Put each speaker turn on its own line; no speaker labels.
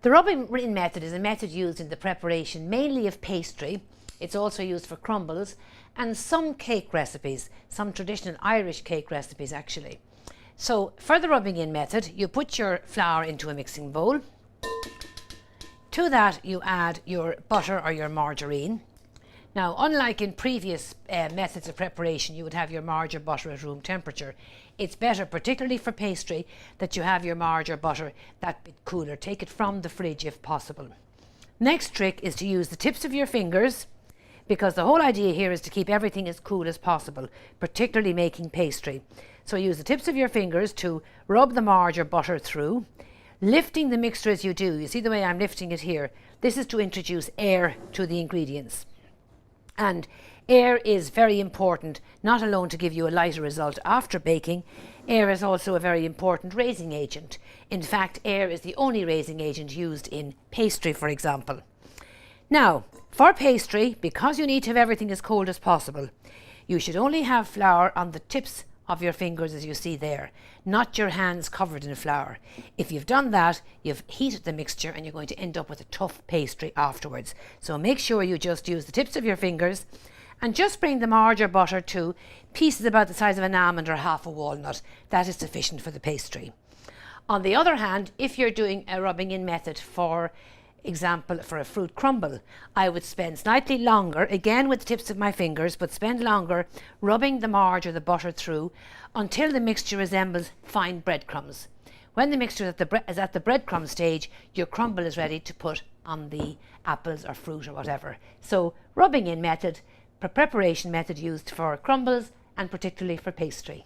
The rubbing in method is a method used in the preparation mainly of pastry. It's also used for crumbles and some cake recipes, some traditional Irish cake recipes actually. So for the rubbing in method, you put your flour into a mixing bowl. To that you add your butter or your margarine. Now, unlike in previous methods of preparation, you would have your margarine or butter at room temperature. It's better, particularly for pastry, that you have your margarine or butter that bit cooler. Take it from the fridge if possible. Next trick is to use the tips of your fingers, because the whole idea here is to keep everything as cool as possible, particularly making pastry. So use the tips of your fingers to rub the margarine or butter through, lifting the mixture as you do. You see the way I'm lifting it here? This is to introduce air to the ingredients. And air is very important, not alone to give you a lighter result after baking. Air is also a very important raising agent. In fact, air is the only raising agent used in pastry, for example. Now, for pastry, because you need to have everything as cold as possible, you should only have flour on the tips of your fingers as you see there, not your hands covered in flour. If you've done that, you've heated the mixture and you're going to end up with a tough pastry afterwards. So make sure you just use the tips of your fingers and just bring the margarine or butter to pieces about the size of an almond or half a walnut. That is sufficient for the pastry. On the other hand, if you're doing a rubbing in method, for example, for a fruit crumble, I would spend slightly longer, again with the tips of my fingers, but spend longer rubbing the margarine or the butter through until the mixture resembles fine breadcrumbs. When the mixture is at the breadcrumb stage, your crumble is ready to put on the apples or fruit or whatever. So rubbing in method, preparation method used for crumbles and particularly for pastry.